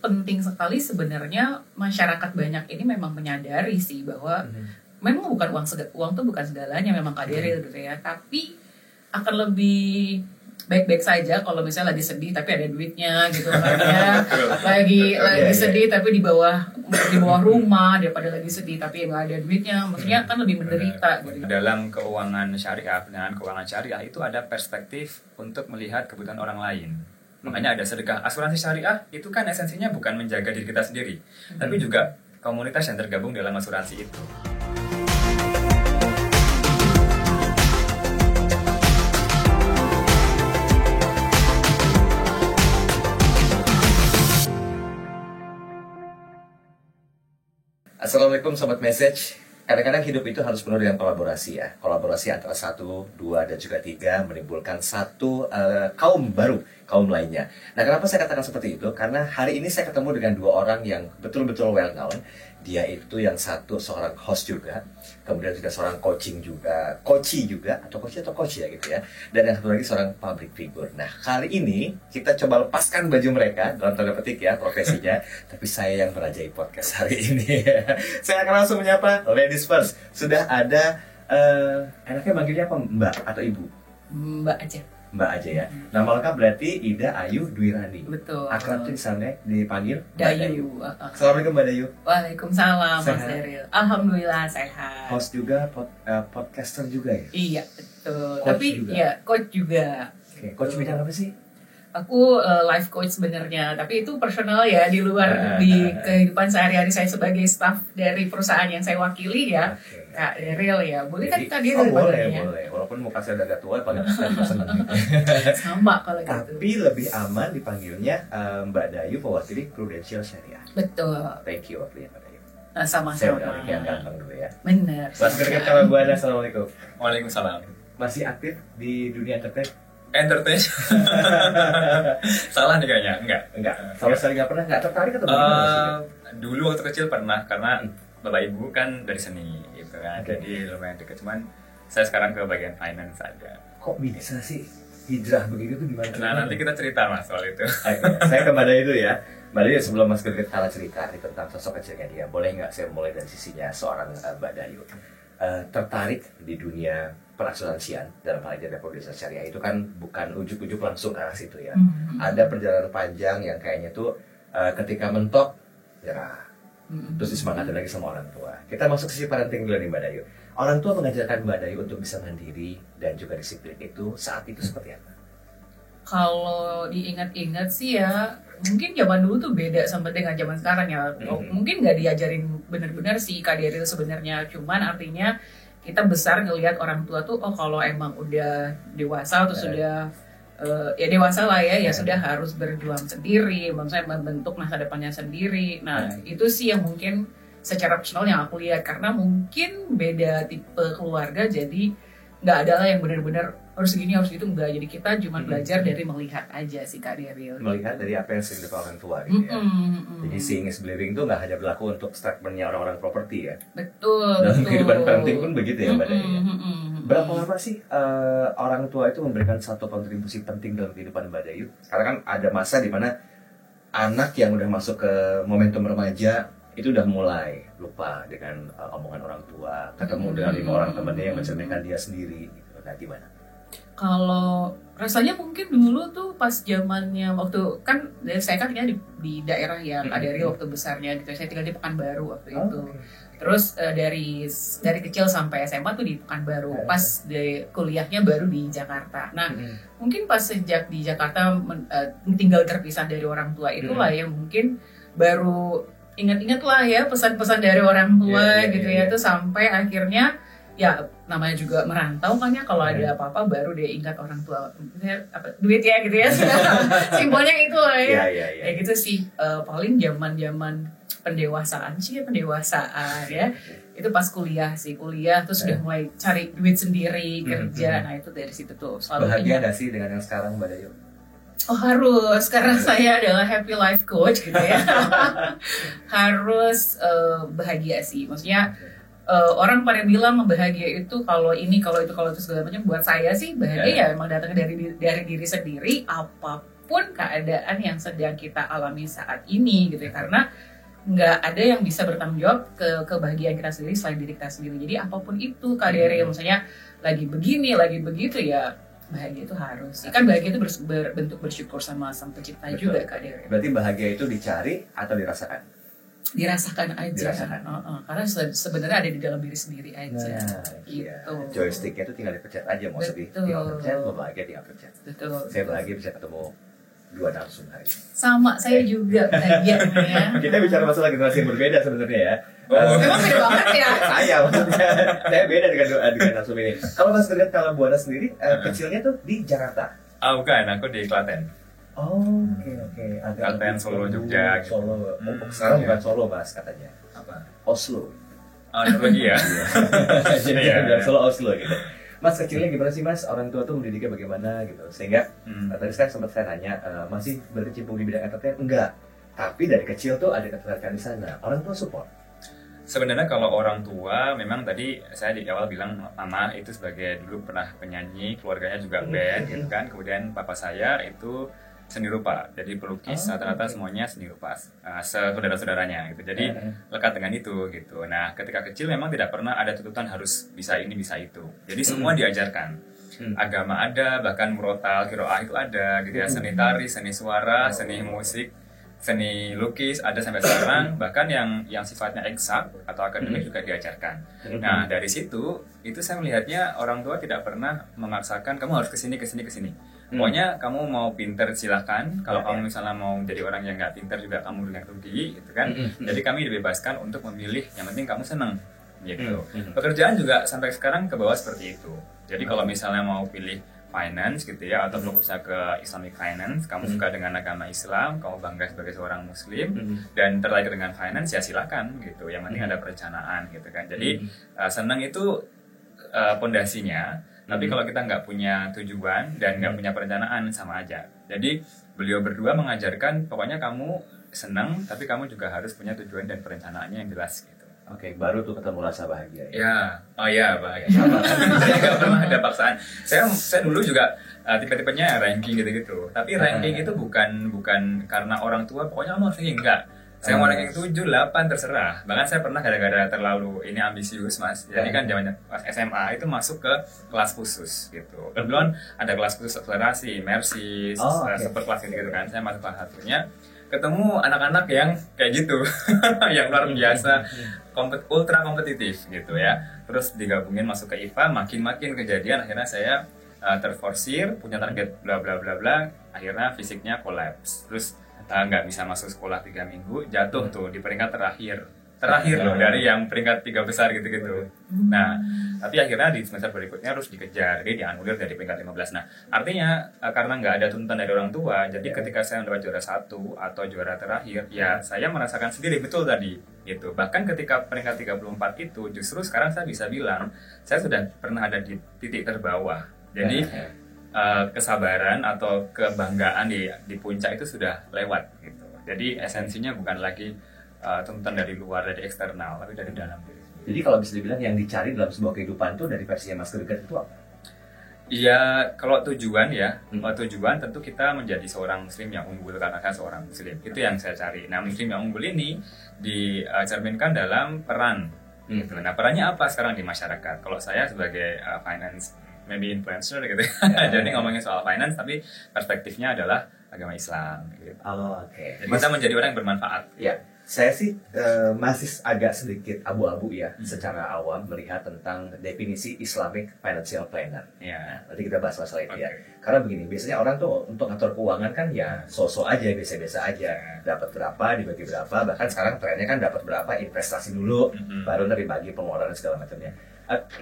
penting sekali sebenarnya masyarakat banyak ini memang menyadari sih bahwa memang bukan uang tuh bukan segalanya memang Kak Daryl gitu ya, tapi akan lebih baik-baik saja kalau misalnya lagi sedih tapi ada duitnya gitu kan ya. lagi sedih tapi di bawah rumah daripada lagi sedih tapi nggak ada duitnya, maksudnya kan lebih menderita gitu. Dalam keuangan syariah, dengan keuangan syariah itu ada perspektif untuk melihat kebutuhan orang lain. Makanya ada sedekah. Asuransi syariah itu kan esensinya bukan menjaga diri kita sendiri, tapi juga komunitas yang tergabung dalam asuransi itu. Assalamualaikum Sobat Message. Kadang-kadang hidup itu harus penuh dengan kolaborasi ya. Kolaborasi antara 1, 2, dan juga 3 menimbulkan satu kaum baru, kaum lainnya. Nah, kenapa saya katakan seperti itu? Karena hari ini saya ketemu dengan 2 orang yang betul-betul well known. Dia itu yang satu seorang host juga, kemudian juga seorang coaching juga, coach ya gitu ya. Dan yang satu lagi seorang public figure. Nah, kali ini kita coba lepaskan baju mereka dalam tanda petik ya profesinya, tapi saya yang merajai podcast hari ini. Saya akan langsung menyapa ladies first. Sudah ada enaknya manggilnya apa, Mbak atau Ibu? Mbak aja. Mbak aja ya. Nama lengkap berarti Ida Ayu Dwirani. Betul. Akrab tuh di sana dipanggil Dayu. Assalamualaikum Mbak Dayu. Waalaikumsalam Mas Daryl. Alhamdulillah sehat. Host juga, podcaster juga ya? Iya betul. Coach tapi juga. ya coach juga. Oke, coach bidang apa sih? Aku life coach sebenarnya, tapi itu personal ya, di luar di kehidupan sehari-hari saya sebagai staff dari perusahaan yang saya wakili ya. Oke. Kak Daryl ya, boleh kan Kak Oh, Daryl boleh. Walaupun muka saya udah agak tua, paling saya juga seneng. sama kalau gitu. Tapi lebih aman dipanggilnya Mbak Dayu, mewakili Prudential Syariah. Betul. Thank you waktunya Mbak Dayu. Saya Sama-sama. udah yang ganteng dulu ya. Bener. Mas Gerget kalau Bu Ana, Assalamualaikum. Waalaikumsalam. Masih aktif di dunia entertain? Entertain. Salah nih kayaknya, Enggak. Sama sekali nggak pernah, nggak tertarik atau bagaimana sih? Dulu waktu kecil pernah, karena bapak ibu kan dari seni gitu kan. Oke. Jadi lumayan deket, cuman saya sekarang ke bagian finance saja. Kok bisa sih hijrah begitu tuh gimana? Nah, nanti kita cerita Mas soal itu. Oke, saya ke Mbak Dayu dulu ya. Mbak Dayu, sebelum Mas Gerget kalah cerita tentang sosok kecilnya dia, boleh nggak saya mulai dari sisinya seorang Mbak Dayu? Tertarik di dunia perasuransian, dalam hal ini ada produsen syariah, itu kan bukan ujuk-ujuk langsung ke arah situ ya. Ada perjalanan panjang yang kayaknya tuh ketika mentok, ya terus disemangatin lagi sama orang tua. Kita masuk ke sisi parenting dulu nih Mbak Dayu. Orang tua mengajarkan Mbak Dayu untuk bisa mandiri dan juga disiplin itu saat itu seperti apa? Kalau diingat-ingat sih ya, mungkin zaman dulu tuh beda sama dengan zaman sekarang ya. Mungkin nggak diajarin benar-benar sih Kak Daryl sebenarnya. Cuman artinya kita besar ngelihat orang tua tuh, oh kalau emang udah dewasa atau sudah ya dewasa lah ya, ya sudah harus berjuang sendiri, maksudnya membentuk masa depannya sendiri. Nah itu sih yang mungkin secara personal yang aku lihat, karena mungkin beda tipe keluarga, jadi nggak ada lah yang benar-benar harus gini harus gitu, enggak. Jadi kita cuma belajar dari melihat aja sih Kak Daryl. Melihat dari apa yang sering dilakukan orang tua gitu ya. Jadi seeing is believing itu nggak hanya berlaku untuk statementnya orang-orang properti ya. Betul. Dalam betul. kehidupan parenting pun begitu ya Mbak Dayu. Berapa lama sih orang tua itu memberikan satu kontribusi penting dalam kehidupan Mbak Dayu? Karena kan ada masa di mana anak yang udah masuk ke momentum remaja itu udah mulai lupa dengan omongan orang tua, ketemu dengan 5 orang temannya yang mencerminkan dia sendiri gitu. Nah gimana? Kalau rasanya mungkin dulu tuh pas zamannya waktu kan saya kan tinggal di daerah ya Kak Daryl waktu besarnya gitu. Saya tinggal di Pekanbaru waktu itu. Terus dari kecil sampai SMA tuh di Pekanbaru. Pas di kuliahnya baru di Jakarta. Nah, mungkin pas sejak di Jakarta tinggal terpisah dari orang tua itulah yang mungkin baru ingat-ingat lah ya pesan-pesan dari orang tua gitu ya. Tuh sampai akhirnya ya namanya juga merantau kan ya, kalau ada apa-apa baru dia ingat orang tua, duit ya gitu ya. Simbolnya itu lah ya. Ya gitu sih, paling zaman pendewasaan ya. Itu pas kuliah terus udah mulai cari duit sendiri, kerja. Nah itu dari situ tuh selalu bahagia gak sih dengan yang sekarang Mbak Dayu? Oh harus, karena saya adalah happy life coach gitu ya. Harus bahagia sih, maksudnya orang pada bilang bahagia itu kalau ini, kalau itu segala macam. Buat saya sih bahagia ya emang datang dari diri sendiri. apapun keadaan yang sedang kita alami saat ini gitu ya, karena nggak ada yang bisa bertanggung jawab ke kebahagiaan kita sendiri selain diri kita sendiri. Jadi apapun itu Kak Dery, misalnya lagi begini, lagi begitu ya, bahagia itu harus. Kan bahagia itu berbentuk bersyukur sama Sang Pencipta juga Kak Dery. Berarti bahagia itu dicari atau dirasakan? Dirasakan aja. Dirasakan. Karena sebenarnya ada di dalam diri sendiri aja. Nah, gitu. iya. Joysticknya itu tinggal dipencet aja, mau sedih tinggal pencet, mau bahagia tinggal pencet. Betul. Saya bahagia bisa ketemu dua narsum hari ini. Sama, saya juga bahagia ya. Kita bicara masalah generasi yang berbeda sebenarnya ya. Emang beda banget ya? Saya maksudnya, saya beda dengan narsum ini. Kalau Mas Greget, kalau Buana sendiri, kecilnya tuh di Jakarta? Bukan, aku di Klaten. Oke. Klaten, Solo, Jogja. Gitu. Solo. Sekarang bukan Solo Mas katanya. Apa? Oslo. Norwegia ya. Jadi Iya. dari Solo Oslo gitu. Mas kecilnya gimana sih Mas? Orang tua tuh mendidiknya bagaimana gitu? Sehingga tadi sempat saya nanya, masih berkecimpung di bidang entertainment? Enggak. Tapi dari kecil tuh ada ketertarikan di sana. Orang tua support. Sebenarnya kalau orang tua, memang tadi saya di awal bilang mama itu sebagai dulu pernah penyanyi, keluarganya juga band gitu kan. Kemudian papa saya itu seni rupa, jadi pelukis, rata-rata semuanya seni rupa, saudara-saudaranya gitu. Jadi lekat dengan itu gitu. Nah, ketika kecil memang tidak pernah ada tuntutan harus bisa ini bisa itu. Jadi semua diajarkan. Agama ada, bahkan murotal, qiraah itu ada gitu ya. Seni tari, seni suara, seni musik, seni lukis ada sampai sekarang. Bahkan yang sifatnya eksak atau akademik juga diajarkan. Nah, dari situ itu saya melihatnya orang tua tidak pernah memaksakan kamu harus kesini. Pokoknya kamu mau pinter silahkan. Kalau kamu misalnya mau jadi orang yang nggak pinter juga kamu dengan rugi gitu kan. Jadi kami dibebaskan untuk memilih. Yang penting kamu senang gitu. Pekerjaan juga sampai sekarang ke bawah seperti itu. Jadi kalau misalnya mau pilih finance gitu ya, atau fokusnya ke Islamic finance, kamu suka dengan agama Islam, kamu bangga sebagai seorang Muslim dan tertarik dengan finance ya silakan gitu. Yang penting ada perencanaan gitu kan. Jadi senang itu pondasinya. Tapi kalau kita nggak punya tujuan dan nggak punya perencanaan sama aja. Jadi beliau berdua mengajarkan pokoknya kamu senang, tapi kamu juga harus punya tujuan dan perencanaannya yang jelas gitu. Oke, baru tuh ketemu rasa bahagia. Ya, bahagia. Sama. Saya nggak pernah ada paksaan. Saya dulu juga tipe-tipenya ranking gitu-gitu. Tapi ranking itu bukan karena orang tua. Pokoknya kamu harus ranking, enggak. Saya mau ranking 7, 8 terserah. Bahkan saya pernah gara-gara terlalu ini ambisius Mas. Jadi kan zamannya pas SMA itu masuk ke kelas khusus gitu. Kebetulan ada kelas khusus akselerasi, Mercy, super kelas gitu kan. Saya masuk kelas satunya. Ketemu anak-anak yang kayak gitu, yang luar biasa, ultra kompetitif gitu ya. Terus digabungin masuk ke IPA, makin kejadian akhirnya saya terforsir, punya target bla bla bla bla, akhirnya fisiknya kolaps. Terus nggak bisa masuk sekolah 3 minggu, jatuh tuh di peringkat terakhir loh dari yang peringkat 3 besar gitu. Nah, tapi akhirnya di semester berikutnya harus dikejar, jadi dianulir dari peringkat 15. Nah, artinya karena nggak ada tuntutan dari orang tua, jadi ketika saya mendapat juara 1 atau juara terakhir, ya saya merasakan sendiri betul tadi gitu. Bahkan ketika peringkat 34 itu, justru sekarang saya bisa bilang saya sudah pernah ada di titik terbawah. Jadi kesabaran atau kebanggaan di puncak itu sudah lewat gitu. Jadi esensinya bukan lagi tuntutan dari luar, dari eksternal, tapi dari dalam diri. Jadi kalau bisa dibilang yang dicari dalam sebuah kehidupan itu dari versinya Mas Greget itu apa? Iya, kalau tujuan ya, tujuan tentu kita menjadi seorang muslim yang unggul karena saya seorang muslim. Itu yang saya cari. Nah, muslim yang unggul ini dicerminkan dalam peran. Gitu. Nah, perannya apa sekarang di masyarakat? Kalau saya sebagai finance, maybe influencer gitu. Jadi ngomongin soal finance, tapi perspektifnya adalah agama Islam. Gitu. Oke. Jadi kita menjadi orang yang bermanfaat. Ya. Saya sih masih agak sedikit abu-abu ya secara awam melihat tentang definisi Islamic Financial Planner. Ya. Nanti kita bahas masalah itu ya. Karena begini, biasanya orang tuh untuk ngatur keuangan kan ya so-so aja, biasa-biasa aja. Dapat berapa, dibagi berapa, bahkan sekarang trennya kan dapat berapa, investasi dulu, baru nanti bagi pengeluaran dan segala macamnya.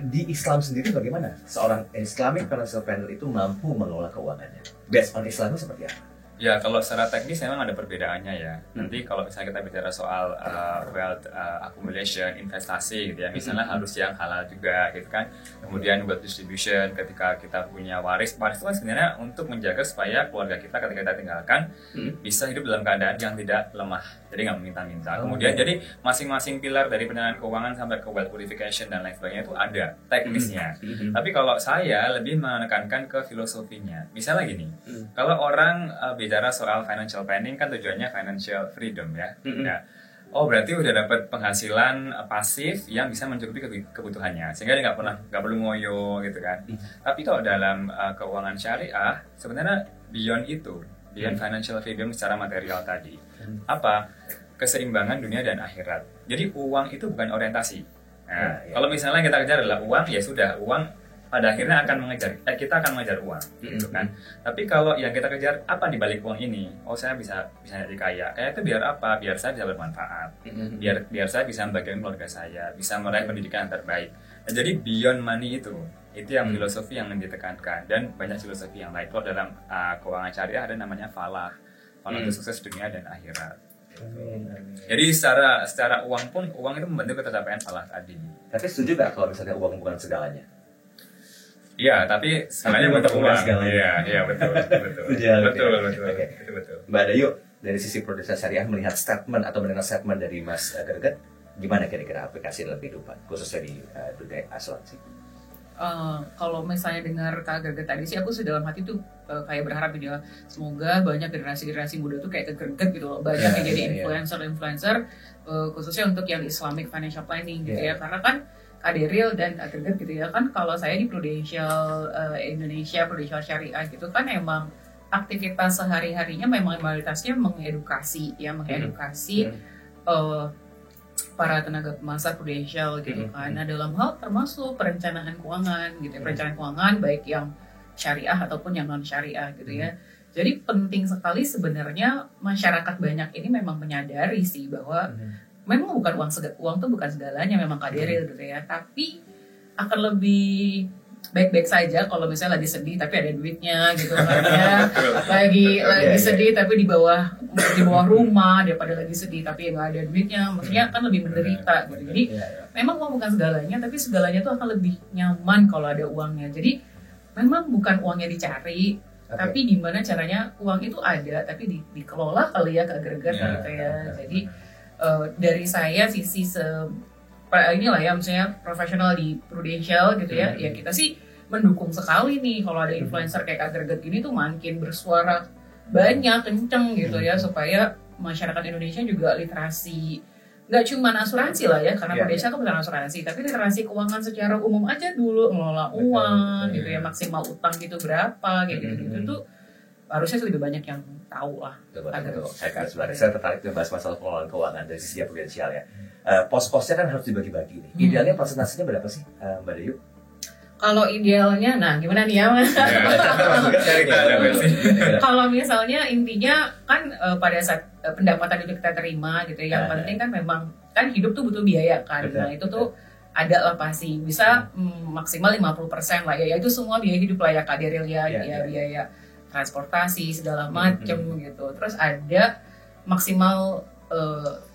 Di Islam sendiri bagaimana seorang Islamic Financial Planner itu mampu mengelola keuangannya? Based on Islam seperti apa? Ya, kalau secara teknis memang ada perbedaannya ya. Nanti kalau misalnya kita bicara soal wealth accumulation, investasi gitu ya, misalnya harus yang halal juga gitu kan. Kemudian wealth distribution, ketika kita punya waris itu kan sebenarnya untuk menjaga supaya keluarga kita ketika kita tinggalkan bisa hidup dalam keadaan yang tidak lemah, jadi nggak meminta-minta. Kemudian jadi masing-masing pilar dari perencanaan keuangan sampai ke wealth purification dan lain sebagainya itu ada teknisnya. Tapi kalau saya lebih menekankan ke filosofinya. Misalnya gini, kalau orang beda bicara soal financial planning kan tujuannya financial freedom ya. Ya. Oh berarti udah dapat penghasilan pasif yang bisa mencukupi kebutuhannya, sehingga dia nggak perlu ngoyo gitu kan. Tapi kalau dalam keuangan syariah sebenarnya beyond itu, beyond financial freedom secara material tadi, apa keseimbangan dunia dan akhirat. Jadi uang itu bukan orientasi. Nah, kalau misalnya kita kejar adalah uang, ya sudah uang pada akhirnya akan kita akan mengejar uang, gitu kan. Tapi kalau yang kita kejar apa di balik uang ini? Oh saya bisa jadi kaya. Kaya itu biar apa? Biar saya bisa bermanfaat. Biar saya bisa membagikan keluarga saya, bisa meraih pendidikan yang terbaik. Nah, jadi beyond money itu yang filosofi yang ditekankan, dan banyak filosofi yang lain. Kalau dalam keuangan syariah ada namanya falah itu sukses dunia dan akhirat. Jadi secara uang itu membantu ketetapan falah tadi. Tapi setuju nggak kalau misalnya uang bukan segalanya? Iya, tapi segalanya untuk uang. Iya, betul. Okay. Betul. Mbak Dayu, dari sisi produsen syariah melihat statement atau mendengar statement dari Mas Greget, gimana kira-kira aplikasi dalam kehidupan, khususnya di dunia asuransi? Kalau misalnya dengar Kak Greget tadi sih, aku sih dalam hati tuh kayak berharap ya, semoga banyak generasi muda tuh kayak Kak Greget gitu loh, banyak yang jadi influencer, khususnya untuk yang Islamic financial planning gitu ya, karena kan Kak Daryl dan Kak Greget gitu ya kan, kalau saya di Prudential Indonesia, Prudential Syariah gitu kan, emang aktivitas sehari-harinya memang mayoritasnya mengedukasi para tenaga pemasar Prudential gitu kan. Nah, dalam hal termasuk perencanaan keuangan gitu ya, perencanaan keuangan baik yang syariah ataupun yang non syariah gitu ya. Jadi penting sekali sebenarnya masyarakat banyak ini memang menyadari sih bahwa memang bukan uang tuh bukan segalanya, memang Kak Daryl gitu ya. Tapi akan lebih baik-baik saja kalau misalnya lagi sedih tapi ada duitnya gitu kan ya. lagi sedih tapi di bawah rumah, daripada lagi sedih tapi nggak ada duitnya, maksudnya akan lebih menderita gitu. Jadi memang uang bukan segalanya, tapi segalanya tuh akan lebih nyaman kalau ada uangnya. Jadi memang bukan uangnya dicari, tapi gimana caranya uang itu ada tapi dikelola kali ya Kak Greget gitu ya. Jadi dari saya sisi inilah ya, misalnya profesional di Prudential gitu ya, ya kita sih mendukung sekali nih kalau ada influencer kayak Kak Greget gini tuh makin bersuara banyak, kenceng gitu ya, supaya masyarakat Indonesia juga literasi, nggak cuma asuransi lah ya, karena Prudential kan bukan asuransi, tapi literasi keuangan secara umum aja dulu, ngelola uang gitu ya, maksimal utang gitu berapa, kayak gitu tuh harusnya lebih banyak yang tahu lah. Betul. Saya tertarik membahas masalah pengelolaan keuangan dari sisi Prudential ya. Pos-posnya kan harus dibagi-bagi nih. Idealnya presentasinya berapa sih, Mbak Dayu? Kalau idealnya, nah gimana nih ya? Kalau misalnya intinya kan pada saat pendapatan itu kita terima gitu, yang penting kan memang kan hidup tuh butuh biaya kan. Nah itu tuh ada lah pasti bisa maksimal 50% lah ya. Itu semua biaya hidup lah ya Kak Daryl ya, biaya transportasi segala macem gitu. Terus ada maksimal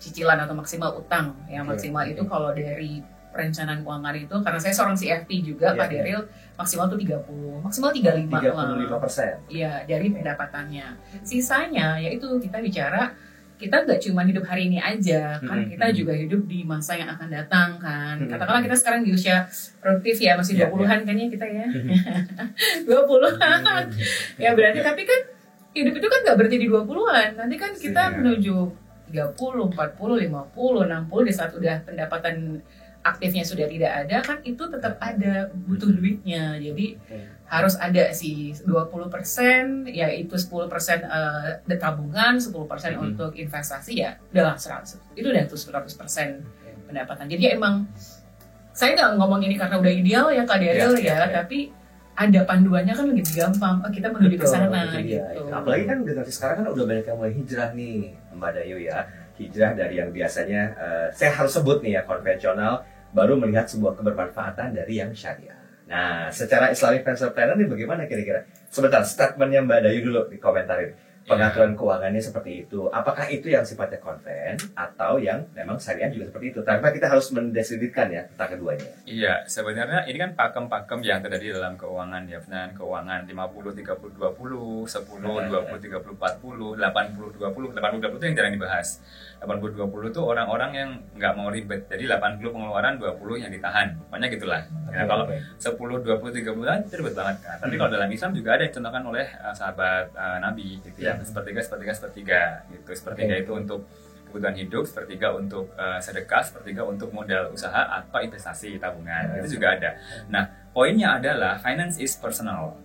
cicilan atau maksimal utang ya, maksimal itu kalau dari perencanaan keuangan itu, karena saya seorang CFP juga Pak Daryl, maksimal tuh 30, maksimal 35 lah. 35%. Iya, dari pendapatannya. Sisanya yaitu kita bicara, kita nggak cuma hidup hari ini aja kan, kita juga hidup di masa yang akan datang kan. Katakanlah kita sekarang di usia produktif ya, masih 20-an kan ya kita ya. 20-an. Ya berarti, tapi kan hidup itu kan nggak berarti di 20-an. Nanti kan kita menuju 30, 40, 50, 60, di saat udah pendapatan aktifnya sudah tidak ada kan, itu tetap ada, butuh duitnya. Jadi harus ada sih 20%, yaitu 10% tabungan, 10% untuk investasi, ya udahlah 100. Itu udah 100% pendapatan. Jadi emang saya nggak ngomong ini karena udah ideal ya Kak Daryl tapi ada panduannya kan lebih gampang. Oh, kita menuju ke sana gitu. Apalagi kan generasi sekarang kan udah banyak yang mulai hijrah nih, Mbak Dayu ya. Hijrah dari yang biasanya saya harus sebut nih ya konvensional, baru melihat sebuah kebermanfaatan dari yang syariah. Nah, secara Islamic Financial Planner ini bagaimana kira-kira? Sebentar, statementnya Mbak Dayu dulu dikomentarin. Pengaturan keuangannya seperti itu. Apakah itu yang sifatnya konven atau yang memang syariah juga seperti itu? Tanpa kita harus mendeskripsikan ya tentang keduanya. Iya, sebenarnya ini kan pakem-pakem yang terjadi dalam keuangan ya, pendanaan keuangan 50 30 20, 10 20 30 40, 80 20, 80 20 itu yang jarang dibahas. 80 20 itu orang-orang yang nggak mau ribet. Jadi 80 pengeluaran, 20 yang ditahan. Pokoknya gitulah. Ya, kalau 10 20 30 itu ribet banget kan. Tapi kalau dalam Islam juga ada yang dicontohkan oleh sahabat Nabi gitu ya. sepertiga gitu. Sepertiga itu untuk kebutuhan hidup, sepertiga untuk sedekah, sepertiga untuk modal usaha atau investasi tabungan. Itu juga ada. Nah, poinnya adalah finance is personal.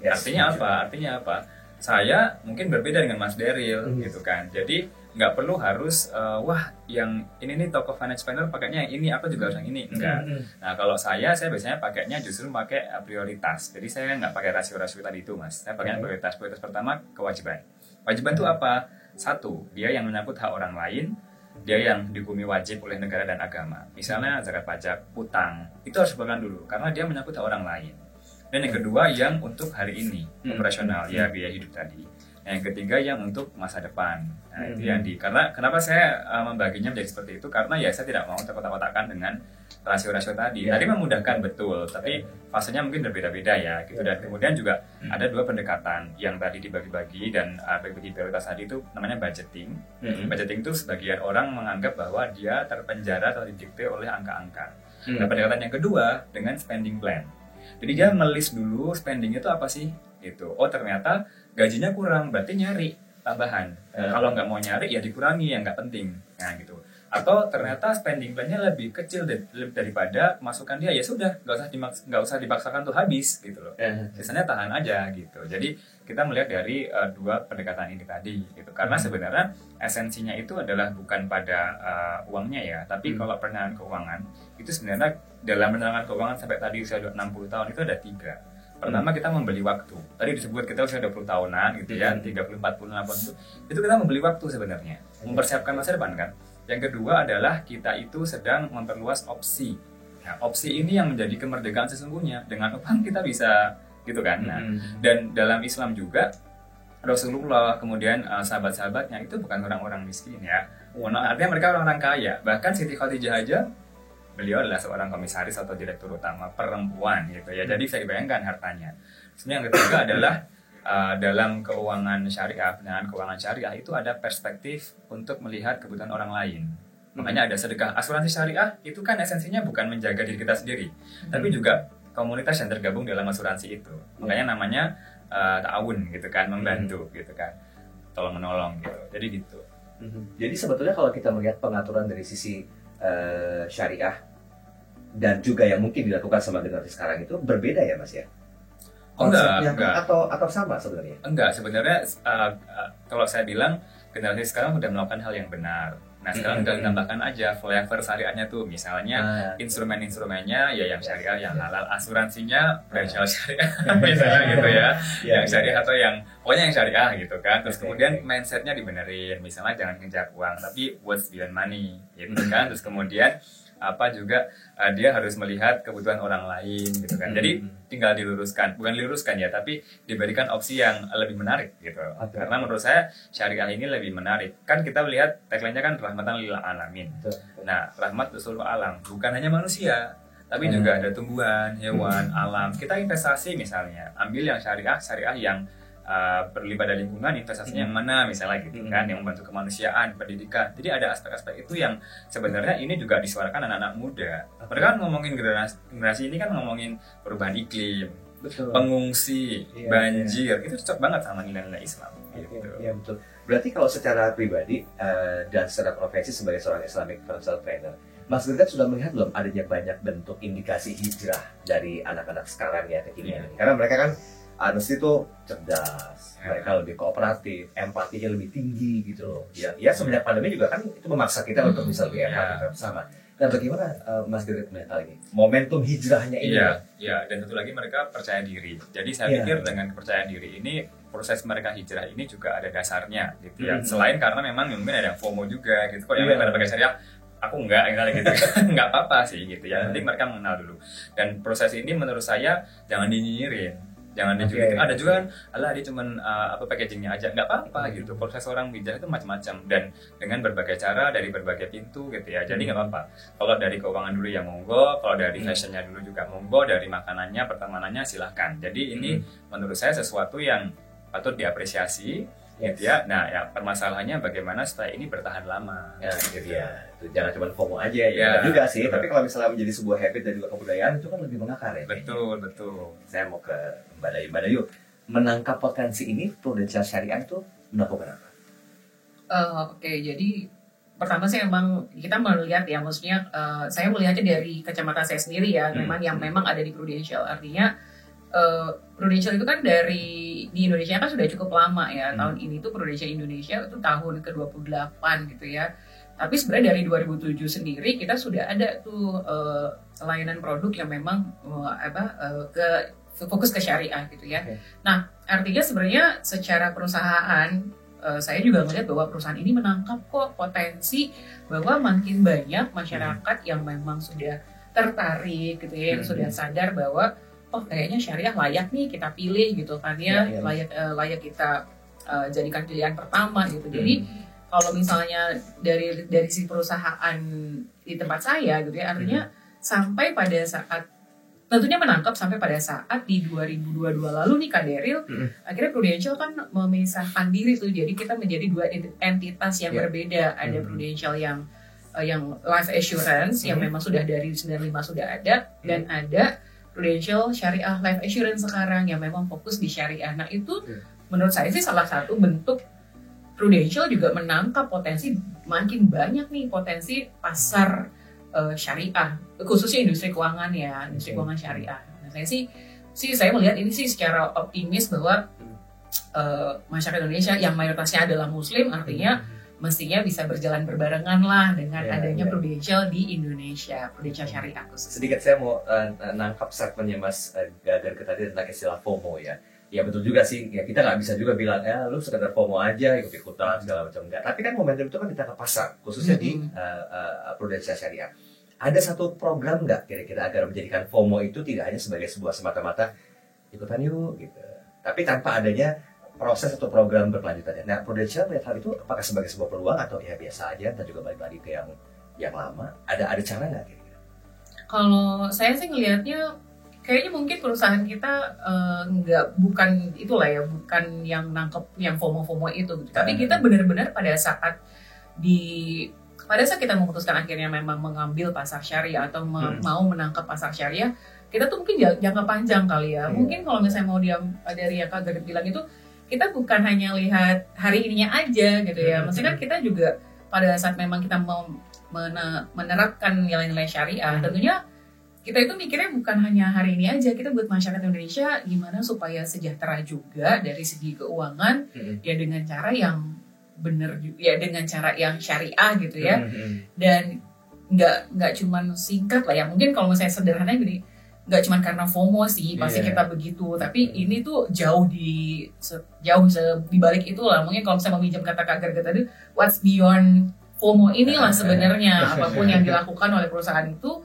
Artinya apa? Saya mungkin berbeda dengan Mas Daryl gitu kan. Jadi nggak perlu harus wah yang ini nih toko finance planner pakainya yang ini, aku juga harus yang ini. Enggak. Nah, kalau saya biasanya pakainya justru pakai prioritas. Jadi saya nggak pakai rasio-rasio tadi itu, Mas. Saya pakai prioritas. Prioritas pertama kewajiban. Kewajiban itu apa? Satu, dia yang menyangkut hak orang lain, dia yang dihukumi wajib oleh negara dan agama. Misalnya zakat pajak, utang, itu harus dipegang dulu karena dia menyangkut hak orang lain. Dan yang kedua yang untuk hari ini, operasional, ya biaya hidup tadi. Yang ketiga yang untuk masa depan. Nah, itu yang karena kenapa saya membaginya menjadi seperti itu, karena ya saya tidak mau terkotak-kotakan dengan rasio-rasio tadi. Tadi memudahkan betul, tapi fasenya mungkin berbeda-beda ya gitu. Dan kemudian juga ada dua pendekatan yang tadi dibagi-bagi dan bagi prioritas tadi itu namanya budgeting. Budgeting itu sebagian orang menganggap bahwa dia terpenjara atau didikte oleh angka-angka. Nah, pendekatan yang kedua dengan spending plan. Jadi dia ngelis dulu spending itu apa sih gitu. Oh, ternyata gajinya kurang, berarti nyari tambahan. Kalau nggak mau nyari ya dikurangi yang nggak penting. Nah gitu. Atau ternyata spending plan-nya lebih kecil daripada masukan dia, ya sudah nggak usah dipaksakan tuh habis gitu loh. Sisanya tahan aja gitu. Jadi kita melihat dari dua pendekatan ini tadi gitu. Karena sebenarnya esensinya itu adalah bukan pada uangnya ya, tapi kalau perencanaan keuangan itu sebenarnya dalam perencanaan keuangan sampai tadi usia 60 tahun itu ada 3. Pertama, kita membeli waktu. Tadi disebut kita usia 20 tahunan gitu ya, 30, 40, 60 itu kita membeli waktu sebenarnya. Mempersiapkan masa depan kan. Yang kedua adalah kita itu sedang memperluas opsi. Nah, opsi ini yang menjadi kemerdekaan sesungguhnya. Dengan uang kita bisa gitu kan. Nah, dan dalam Islam juga Rasulullah kemudian sahabat-sahabatnya itu bukan orang-orang miskin ya. Artinya mereka orang-orang kaya. Bahkan Siti Khadijah aja beliau adalah seorang komisaris atau direktur utama perempuan gitu ya. Jadi bisa dibayangkan hartanya. Sebenarnya yang ketiga adalah dalam keuangan syariah, pendanaan keuangan syariah itu ada perspektif untuk melihat kebutuhan orang lain. Makanya ada sedekah. Asuransi syariah itu kan esensinya bukan menjaga diri kita sendiri, tapi juga komunitas yang tergabung dalam asuransi itu. Makanya namanya ta'awun gitu kan, membantu gitu kan, tolong menolong gitu. Jadi gitu. Jadi sebetulnya kalau kita melihat pengaturan dari sisi syariah dan juga yang mungkin dilakukan sama generasi sekarang itu berbeda ya Mas ya? Konsepnya enggak. Atau sama sebenarnya? Enggak, sebenarnya kalau saya bilang generasi sekarang sudah melakukan hal yang benar. Nah sekarang udah ditambahkan aja flavor syariahnya tuh, misalnya instrumen-instrumennya ya yang syariah, yang halal, asuransinya prudential syariah misalnya gitu ya, yang syariah atau yang pokoknya yang syariah gitu kan. Terus kemudian mindsetnya dibenerin, misalnya jangan ngejar uang tapi what's beyond money gitu kan. Terus kemudian juga dia harus melihat kebutuhan orang lain gitu kan. Jadi tinggal bukan diluruskan ya, tapi diberikan opsi yang lebih menarik gitu. Karena menurut saya syariah ini lebih menarik. Kan kita lihat tagline-nya kan rahmatan lil alamin. Nah, rahmat seluruh alam, bukan hanya manusia, tapi juga ada tumbuhan, hewan, alam. Kita investasi misalnya, ambil yang syariah yang peduli pada lingkungan, investasinya yang mana misalnya gitu kan, yang membantu kemanusiaan, pendidikan. Jadi ada aspek-aspek itu yang sebenarnya ini juga disuarakan anak-anak muda. Mereka kan ngomongin generasi ini kan ngomongin perubahan iklim, pengungsi, banjir, itu cocok banget sama nilai-nilai Islam gitu. Iya betul. Berarti kalau secara pribadi dan secara profesi sebagai seorang Islamic financial planner, Mas Gregat sudah melihat belum adanya banyak bentuk indikasi hijrah dari anak-anak sekarang ya kekinian? Karena mereka kan Anas itu cerdas, mereka lebih kooperatif, empatinya lebih tinggi gitu loh. Ya semenjak pandemi juga kan itu memaksa kita untuk bisa lebih empatik bersama. Nah bagaimana Mas Gregat melihat hal ini? Momentum hijrahnya ini? Iya, dan satu lagi mereka percaya diri. Jadi saya pikir dengan kepercayaan diri ini, proses mereka hijrah ini juga ada dasarnya gitu ya. Selain karena memang mungkin ada FOMO juga gitu. Kok yang pada pakai syariah, aku enggak gitu. Enggak apa-apa sih gitu ya. Nanti mereka mengenal dulu. Dan proses ini menurut saya jangan dinyinyirin. Jangan dijulitin, ada juga kan, alah dia cuman packagingnya aja, nggak apa-apa gitu. Proses orang hijrah itu macam-macam dan dengan berbagai cara dari berbagai pintu gitu ya. Jadi nggak apa-apa. Kalau dari keuangan dulu ya monggo, kalau dari fashionnya dulu juga monggo, dari makanannya, pertemanannya silahkan. Jadi ini menurut saya sesuatu yang patut diapresiasi. Gitu ya. Nah ya permasalahannya bagaimana supaya ini bertahan lama. Gitu ya. Jangan cuma FOMO aja ya. Juga sih. Tapi kalau misalnya menjadi sebuah habit dan juga kebudayaan itu kan lebih mengakar ya. Betul. Saya mau ke Mbak Dayu. Menangkap potensi ini prudential syariah itu melakukan apa? Oke, jadi pertama sih emang kita melihat ya, maksudnya saya melihatnya dari kacamata saya sendiri ya, memang ada di Prudential. Artinya Prudential itu kan di Indonesia kan sudah cukup lama ya. Tahun ini tuh Prudential Indonesia itu tahun ke-28 gitu ya. Tapi sebenarnya dari 2007 sendiri kita sudah ada tuh layanan produk yang memang fokus ke syariah gitu ya. Okay. Nah, artinya sebenarnya secara perusahaan saya juga melihat bahwa perusahaan ini menangkap kok potensi bahwa makin banyak masyarakat yang memang sudah tertarik gitu ya, yang sudah sadar bahwa kayaknya syariah layak nih kita pilih gitu kan ya, layak kita jadikan pilihan pertama gitu. Jadi kalau misalnya dari si perusahaan di tempat saya gitu ya, artinya sampai pada saat tentunya menangkap sampai pada saat di 2022 lalu nih Kak Daryl, akhirnya Prudential kan memisahkan diri tuh, jadi kita menjadi dua entitas yang berbeda. Ada Prudential yang life assurance yang memang sudah dari 95 sudah ada, dan ada Prudential Syariah Life Assurance sekarang yang memang fokus di syariah. Nah itu menurut saya sih salah satu bentuk Prudential juga menangkap potensi, makin banyak nih potensi pasar syariah, khususnya industri keuangan ya, industri keuangan syariah. Nah, saya melihat ini sih secara optimis bahwa masyarakat Indonesia yang mayoritasnya adalah Muslim, artinya mestinya bisa berjalan berbarengan lah dengan adanya Prudential di Indonesia, Prudential Syariah khusus. Sedikit saya mau nangkap segmennya Mas Gagar tadi tentang istilah FOMO ya. Ya betul juga sih, ya kita nggak bisa juga bilang, lu sekedar FOMO aja, ikut-ikutan segala macam, enggak. Tapi kan momentum itu kan kita ke pasar, khususnya di Prudential Syariah. Ada satu program nggak kira-kira agar menjadikan FOMO itu tidak hanya sebagai sebuah semata-mata ikutan yuk gitu, tapi tanpa adanya proses atau program berkelanjutannya. Nah, Prudential melihat hal itu apakah sebagai sebuah peluang atau ya biasa aja, dan juga balik lagi ke yang lama. Ada cara nggak kira-kira? Kalau saya sih ngelihatnya kayaknya mungkin perusahaan kita bukan itulah ya, bukan yang nangkep yang FOMO itu gitu. Tapi kita benar-benar pada saat kita memutuskan akhirnya memang mengambil pasar syariah atau mau menangkap pasar syariah, kita tuh mungkin jangka panjang kali ya. Mungkin kalau misalnya mau dari yang Kak Gagat bilang itu, kita bukan hanya lihat hari ininya aja gitu ya. Maksudnya kan kita juga pada saat memang kita mau menerapkan nilai-nilai syariah, tentunya kita itu mikirnya bukan hanya hari ini aja, kita buat masyarakat Indonesia gimana supaya sejahtera juga dari segi keuangan, ya dengan cara yang benar, ya dengan cara yang syariah gitu ya. Dan nggak cuman singkat lah ya, mungkin kalau misalnya sederhananya gini, nggak cuman karena FOMO sih pasti kita begitu, tapi ini tuh jauh di balik itu lah. Mungkin kalau misalnya meminjam kata Kak Gagat tadi, what's beyond FOMO inilah sebenarnya apapun yang dilakukan oleh perusahaan itu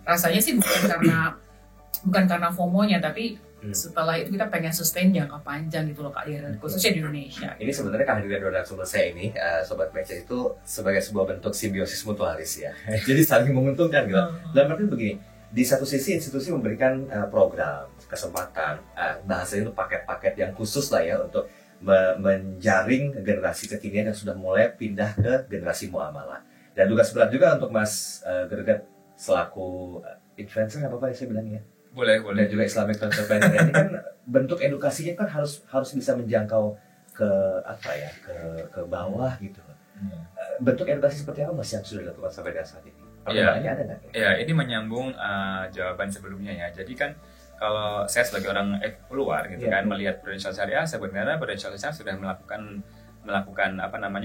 rasanya sih bukan karena FOMO-nya, tapi setelah itu kita pengen sustain jangka panjang gitu loh Kak Daryl, khususnya di Indonesia. Ini sebenarnya kehadiran dua narasumber saya ini, Sobat Baca, itu sebagai sebuah bentuk simbiosis mutualis ya. Jadi saling menguntungkan gitu. Dalam arti begini, di satu sisi institusi memberikan program, kesempatan, bahasanya itu paket-paket yang khusus lah ya untuk menjaring generasi kekinian yang sudah mulai pindah ke generasi muamalah. Dan tugas berat juga untuk Mas Gagat selaku influencer, nggak apa-apa ya saya bilang ya. Boleh. Dan juga Islamic Transfer Planner. Ini kan bentuk edukasinya kan harus bisa menjangkau ke bawah gitu. Bentuk edukasi seperti apa Mas yang sudah dilakukan sampai dengan saat ini? Perkembangannya ada nggak? Ya, ini menyambung jawaban sebelumnya ya. Jadi kan kalau saya sebagai orang luar gitu kan melihat Prudential Syariah, sebenarnya Prudential Syariah sudah melakukan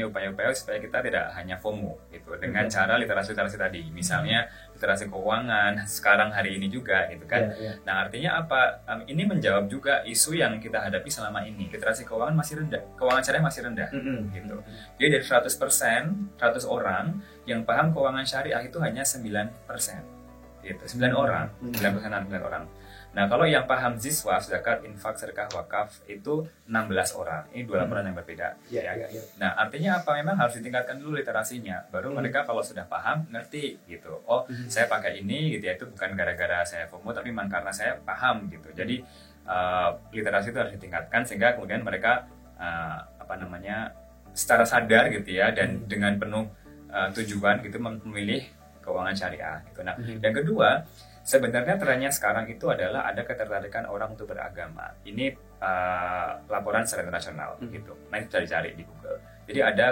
upaya-upaya supaya kita tidak hanya FOMO gitu dengan cara literasi tadi, misalnya literasi keuangan sekarang hari ini juga gitu kan. Nah, artinya apa? Ini menjawab juga isu yang kita hadapi selama ini. Literasi keuangan masih rendah, keuangan syariah masih rendah gitu. Jadi dari 100 orang yang paham keuangan syariah itu hanya 9%. Gitu. 9 orang. Nah, kalau yang paham ziswa, zakat, infak, sedekah, wakaf itu 16 orang. Ini 2 laporan yang berbeda. Nah, artinya apa? Memang harus ditingkatkan dulu literasinya. Baru mereka kalau sudah paham, ngerti gitu. Oh, saya pakai ini gitu ya, itu bukan gara-gara saya FOMO, tapi memang karena saya paham gitu. Jadi literasi itu harus ditingkatkan sehingga kemudian mereka secara sadar gitu ya, dan dengan penuh tujuan gitu memilih keuangan syariah gitu. Nah, yang kedua, sebenarnya trennya sekarang itu adalah ada ketertarikan orang untuk beragama. Ini laporan secara internasional gitu. Nah itu bisa dicari di Google. Jadi ada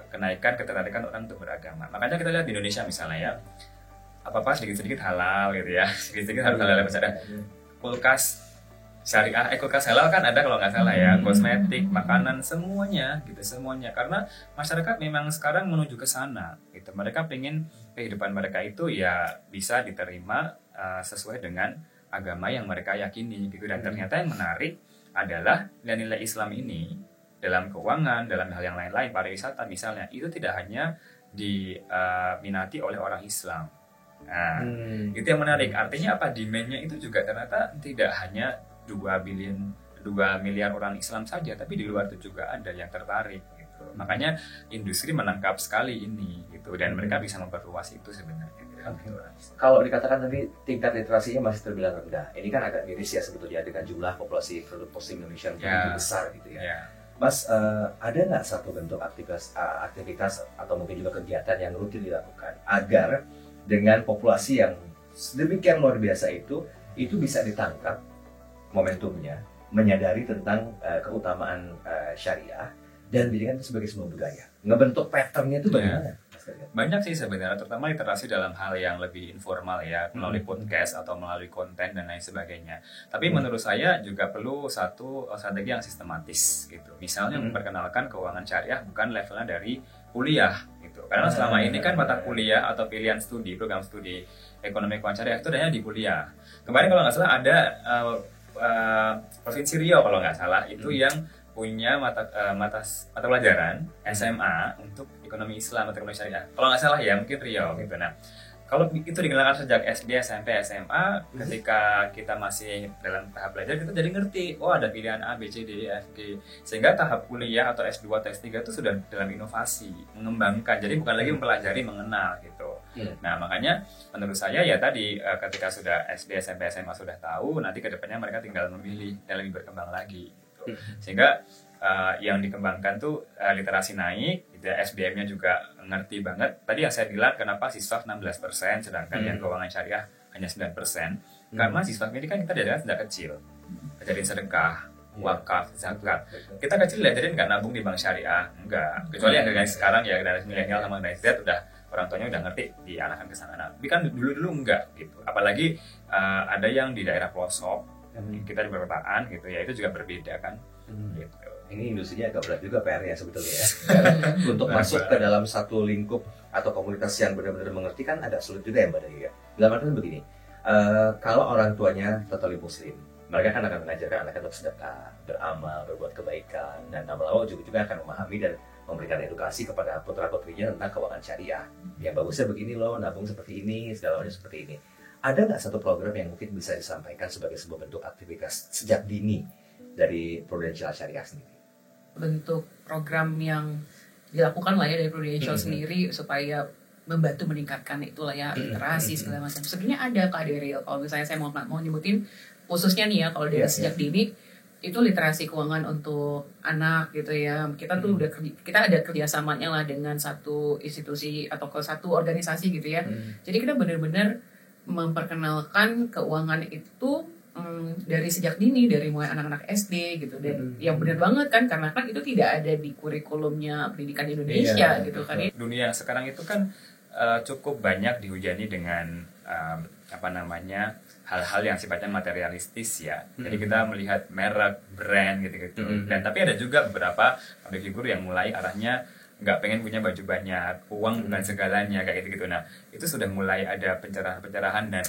kenaikan ketertarikan orang untuk beragama. Makanya kita lihat di Indonesia misalnya ya, apa-apa sedikit-sedikit halal gitu ya, sedikit-sedikit harus halal. Misalnya kulkas syariah, kulkas halal kan ada kalau nggak salah ya, kosmetik, makanan, semuanya gitu, semuanya. Karena masyarakat memang sekarang menuju ke sana gitu. Mereka pengen kehidupan mereka itu ya bisa diterima sesuai dengan agama yang mereka yakini gitu. Dan ternyata yang menarik adalah nilai-nilai Islam ini dalam keuangan, dalam hal yang lain-lain, pariwisata misalnya, itu tidak hanya diminati oleh orang Islam. Nah, itu yang menarik. Artinya apa? Demand-nya itu juga ternyata tidak hanya 2 miliar orang Islam saja, tapi di luar itu juga ada yang tertarik gitu. Makanya industri menangkap sekali ini gitu, dan mereka bisa memperluas itu sebenarnya. Kalau dikatakan tadi tingkat literasinya masih terbilang rendah, ini kan agak miris ya sebetulnya dengan jumlah populasi penduduk Muslim Indonesia yang begitu besar gitu ya. Mas, ada nggak satu bentuk aktivitas atau mungkin juga kegiatan yang rutin dilakukan agar dengan populasi yang sedemikian luar biasa itu bisa ditangkap momentumnya, menyadari tentang keutamaan syariah dan dijadikan itu sebagai sebuah budaya? Ngebentuk patternnya itu bagaimana? Banyak sih sebenarnya, terutama literasi dalam hal yang lebih informal ya, melalui podcast atau melalui konten dan lain sebagainya. Tapi menurut saya juga perlu satu strategi yang sistematis gitu. Misalnya memperkenalkan keuangan syariah bukan levelnya dari kuliah gitu. Karena selama ini kan mata kuliah atau pilihan studi, program studi ekonomi keuangan syariah itu adanya di kuliah. Kemarin kalau nggak salah ada Provinsi Riau kalau nggak salah itu yang punya mata pelajaran SMA untuk ekonomi Islam atau ekonomi syariah. Kalau nggak salah ya mungkin Riau gitu. Nah, kalau itu dikenalkan sejak SD, SMP, SMA, ketika kita masih dalam tahap belajar kita jadi ngerti, oh ada pilihan A, B, C, D, E, F, G. Sehingga tahap kuliah atau S2 atau S3 itu sudah dalam inovasi, mengembangkan. Jadi bukan lagi mempelajari, mengenal gitu. Nah, makanya menurut saya ya tadi ketika sudah SD, SMP, SMA sudah tahu, nanti ke depannya mereka tinggal memilih dan lebih berkembang lagi. Sehingga yang dikembangkan tuh literasi naik, gitu ya, SDM-nya juga ngerti banget. Tadi yang saya bilang kenapa siswa 16% sedangkan yang keuangan syariah hanya 9%. Karena siswa ini kan kita diajarin sejak kecil, ajarin sedekah, wakaf, zakat. Kita kecil diajarin nggak nabung di bank syariah, enggak. Kecuali yang generasi sekarang ya generasi milenial sama generasi Z udah orang tuanya udah ngerti diarahkan ke sana. Tapi kan dulu enggak gitu. Apalagi ada yang di daerah pelosok, kita di perkotaan gitu ya, itu juga berbeda kan. Gitu. Ini industrinya agak berat juga PR-nya sebetulnya ya. Untuk masuk ke dalam satu lingkup atau komunitas yang benar-benar mengerti kan agak sulit juga ya Mbak Daya. Dalam artian begini, kalau orang tuanya totally muslim, mereka kan akan mengajarkan anaknya untuk sedekah, beramal, berbuat kebaikan, dan lama-lama juga akan memahami dan memberikan edukasi kepada putra-putrinya tentang keuangan syariah. Yang bagusnya begini loh, nabung seperti ini, segala macam seperti ini. Ada nggak satu program yang mungkin bisa disampaikan sebagai sebuah bentuk aktivitas sejak dini dari Prudential Syariah sendiri? Bentuk program yang dilakukan lah ya dari Prudential sendiri supaya membantu meningkatkan itulah ya literasi segala macam. Sebenarnya ada Kak Daryl. Kalau misalnya saya mau nyebutin khususnya nih ya kalau dari sejak dini itu literasi keuangan untuk anak gitu ya. Kita tuh kita ada kerjasamanya lah dengan satu institusi atau ke satu organisasi gitu ya. Jadi kita benar-benar memperkenalkan keuangan itu dari sejak dini, dari mulai anak-anak SD gitu. Dan yang benar banget kan karena kan itu tidak ada di kurikulumnya pendidikan Indonesia gitu kan. Dunia sekarang itu kan cukup banyak dihujani dengan hal-hal yang sifatnya materialistis ya. Jadi kita melihat merek, brand gitu-gitu. Dan tapi ada juga beberapa public figure yang mulai arahnya nggak pengen punya baju banyak, uang bukan segalanya kayak gitu-gitu. Nah, itu sudah mulai ada pencerahan-pencerahan dan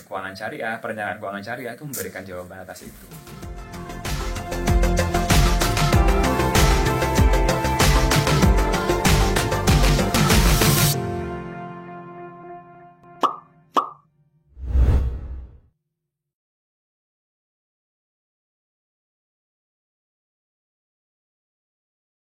perencanaan keuangan syariah itu memberikan jawaban atas itu.